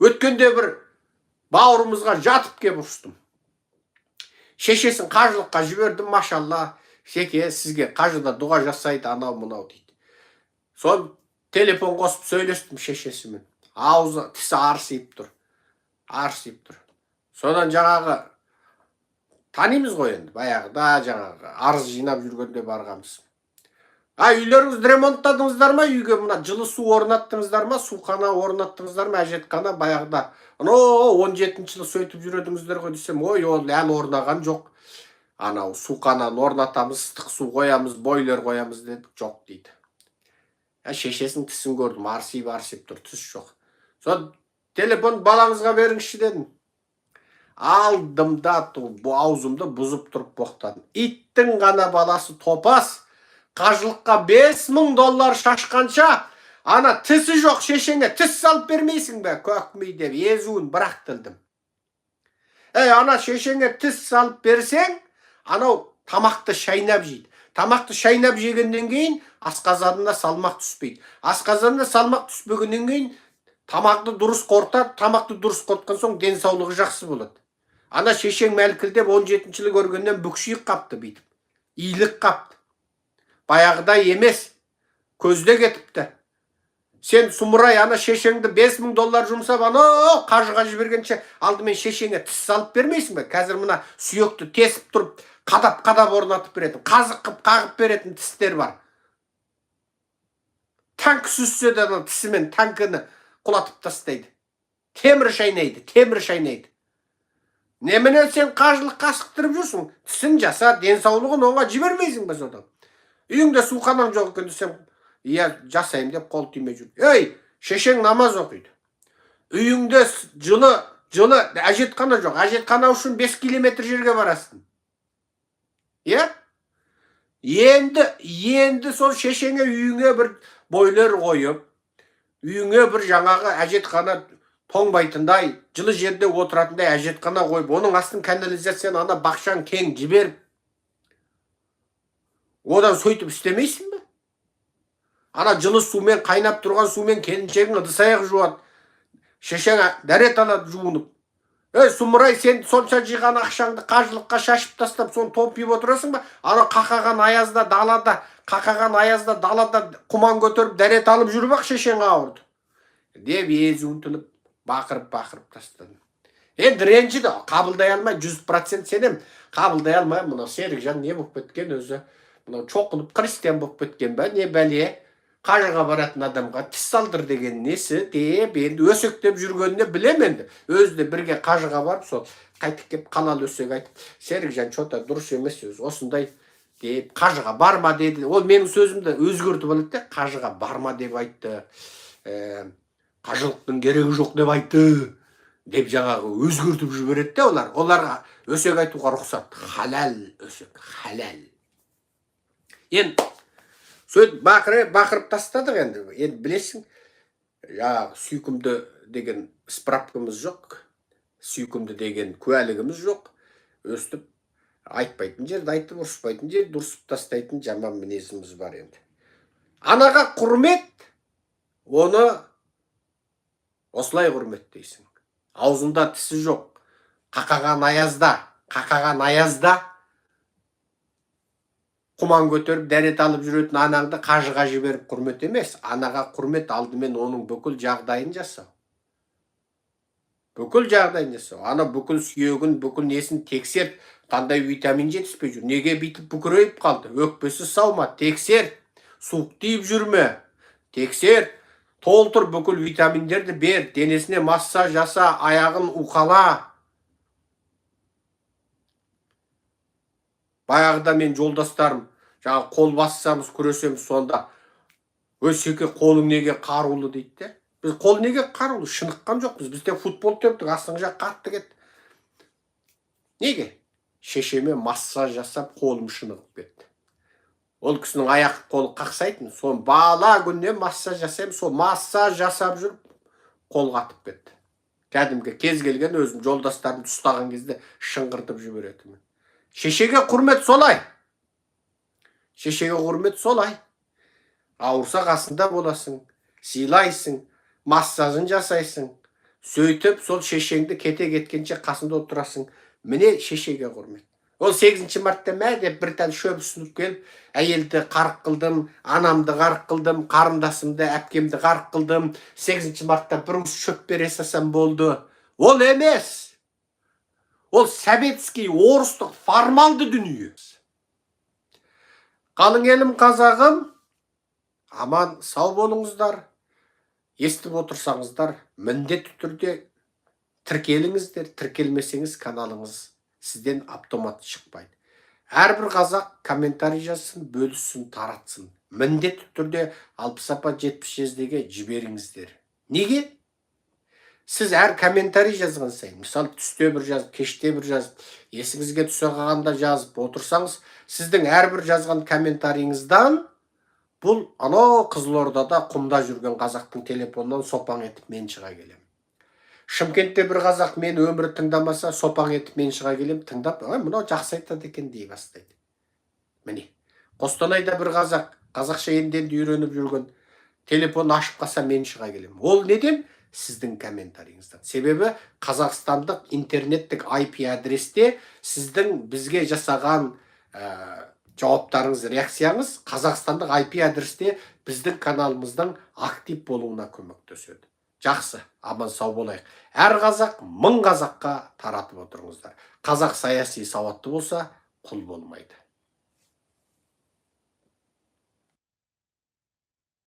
Өткенде бір бауырымызға жатып кеп ұрыстым. Шешесін қажылыққа жібердім, машалла. Шеке, сізге қажыда дұға жасайды, анау мынау дейді. Сон телефон қосып сөйлестім шешесімен. Аузы, тісі арсиып тұр. Содан жаңағы танимыз ғой енді, баяғыда жаңағы арыз жинап жүргенде барғанбыз. Үйлеріңізді ремонттадыңыздар ма? Үйге мына жылы су орнаттыңыздар ма? Суқана орнаттыңыздар ма? Әжетхана баяғыда. 17-ші жылы сөйтіп жүредіңіздер ғой десем, ой, ол әлі орнаған жоқ. Анау суқананы орнатамыз, ыстық су қоямыз, бойлер қоямыз дедік, жоқ дейді. Шешесінің тісін көрдім, арсиып тұр, тіс жоқ. Сон телефон балаңызға беріңізші дедім. Алдым да аузымды бұзып тұрып боқтадым. Иттің ғана баласы топас. Қажылыққа $5000 шашқанша, ана тісі жоқ шешеңе тіс салып бермейсің бе, көкмей деп езуін бірақ тілдім. Ана шешеңе тіс салып берсең, анау тамақты шайнап жейді. Тамақты шайнап жегеннен кейін асқазанына салмақ түспейді. Асқазанына салмақ түспегеннен кейін тамақты дұрыс қорытады. Тамақты дұрыс қорытқан соң денсаулығы жақсы болады. Ана шешең мәлкілдеп 17-ші жылы көргеннен бүкшиік қапты бүйтіп. Иілік қапты. Баяғыда емес, көзде кетіпті. Сен сұмырай, ана шешеңді $5000 жұмсап, қажыға жібергенше алдымен шешеңе тіс салып бермейсің бе? Қазір мына сүйекті тесіп тұрып, қадап орнатып беретін, қазық қағып беретін тістер бар. Танк сүзсе де тісімен танкіні құлатып тастайды. Темір шайнайды. Немене сен қажылық қасықтырып жүрсің? Тісін жаса, денсаулығын оңға жібермейсің бе содан? Үйіңде суқанаң жоқ екен десем, жасайым деп қол тимей жүр. Шешең намаз оқиды. Үйіңде жылы әжетхана жоқ. Әжетхана үшін 5 километр жерге барасың. Енді сол шешеңе үйіңе бір бойлер қойып, үйіңе бір жаңағы әжетхана тоңбайтындай, жылы жерде отыратындай әжетхана қойып, оның астын канализацияны ана бақшаң кең жіберіп, одан сөйтіп істемейсің бе? Ана жылы сумен, қайнап тұрған сумен келіншегің ыдыс-аяқ жуады. Шешең дәрет алады жуынып. Сұмырай, сен сонша жиған ақшаңды қажылыққа шашып тастап, соны топиып отырасың ба? Ана қақаған аязда далада құман көтеріп дәрет алып жүріп ақ шешең ауырды. Деп езуін тіліп, бақырып тастадым. Ренжіді, қабылдай алмай, 100% сенем, қабылдай алмай, мұна Серікжан не болып кеткен өзі? Чоқынып христиан болып кеткен бе, не бәле? Қажыға баратын адамға тіс салдыр деген несі деп, енді өсектеп жүргеніне білем енді. Өзі бірге қажыға барып, сол қайтып кеп қалал өсек айтып, Серікжан чота дұрыс емес өзі, осындай деп, қажыға барма деді. Ол менің сөзімді өзгертіп алды, қажыға барма деп айтты. Қажылықтың керегі жоқ деп айтты. Деп жаңағы өзгертіп жібереді олар. Оларға өсек айтуға рұқсат. Халал өсек, халал. Енді сөйтіп бақырып тастадық енді. Енді білесің, сүйкімді деген справкамыз жоқ, сүйкімді деген куәлігіміз жоқ. Өстіп айтпайтын жерді айтып, ұрыспайтын жерді ұрысып тастайтын жаман мінезіміз бар енді. Анаға құрмет, оны осылай құрметтейсің. Аузында тісі жоқ, қақаған аязда құман көтеріп дәрет алып жүретін анаңды қажыға жіберіп құрмет емес. Анаға құрмет алдымен оның бүкіл жағдайын жасау. Ана бүкіл сүйегін, бүкіл несін тексер, қандай витамин жетіспей жүр. Неге бүйтіп бүкірейіп қалды? Өкпесі сау ма? Тексер. Суық тиіп жүрме? Тексер. Толтыр, бүкіл витаминдерді бер. Денесіне массаж жаса, аяғын уқала. Баяғыда мен жолдастарым, жаңа қол бассамыз, күресеміз, сонда өсеке қолың неге қарулы дейді. Біз қол неге қарулы? Шыныққан жоқпыз. Біз тек футбол тептік, астың жақ қатты кетті. Неге? Шешеме массаж жасап, қолым шынығып кетті. Ол кісінің аяқ қолы қақсайтын. Сон бала күннен массаж жасаймын, сол массаж жасап жүріп, қол қатып кетті. Кәдімгі кез келген өзім жолдастарымды ұстаған кезде шыңғыртып жіберетінмін. Шешеге құрмет солай. Ауырса қасында боласың, сыйлайсың, массажын жасайсың. Сөйтіп, сол шешеңді кете кеткенше қасында отырасың. Міне шешеге құрмет. Ол 8 мартта мә деп бір тән шөп ұсынып келіп, әйелді қарық қылдым, анамды қарық қылдым, қарындасымды, әпкемді қарық қылдым, 8 мартта бір уыс шөп бере салсам болды. Ол емес. Ол советский, орыстық, формалды дүние. Қалың елім қазағым, аман сау болыңыздар. Естіп отырсаңыздар, міндетті түрде тіркеліңіздер. Тіркелмесеңіз каналыңыз сізден автомат шықпайды. Әрбір қазақ комментарий жазсын, бөліссін, таратсын. Міндетті түрде 60 апа 70-ге жіберіңіздер. Неге? Сіз әр комментарий жазған сайын, мысалы түсте бір жазып, кеште бір жазып, есіңізге түсе қалғанда жазып отырсаңыз, сіздің әрбір жазған комментарийіңіздан бұл анау Қызылордада құмда жүрген қазақтың телефонынан сопаң етіп мен шыға келем. Шымкентте бір қазақ мен өмірі тыңдамаса, сопаң етіп мен шыға келем, тыңдап, мынау жақсы айтады екен дей бастайды. Міне, Қостанайда бір қазақ, қазақша енді үйреніп жүрген, телефон ашып қалса мен шыға келем. Ол неден? Сіздің комментарийіңізден. Себебі қазақстандық интернеттік IP адресте сіздің бізге жасаған жауаптарыңыз, реакцияңыз қазақстандық IP адресте біздің каналымыздың актив болуына көмектеседі. Жақсы, аман сау болайық. Әр қазақ 1000 қазаққа таратып отырыңыздар. Қазақ саяси сауатты болса, құл болмайды.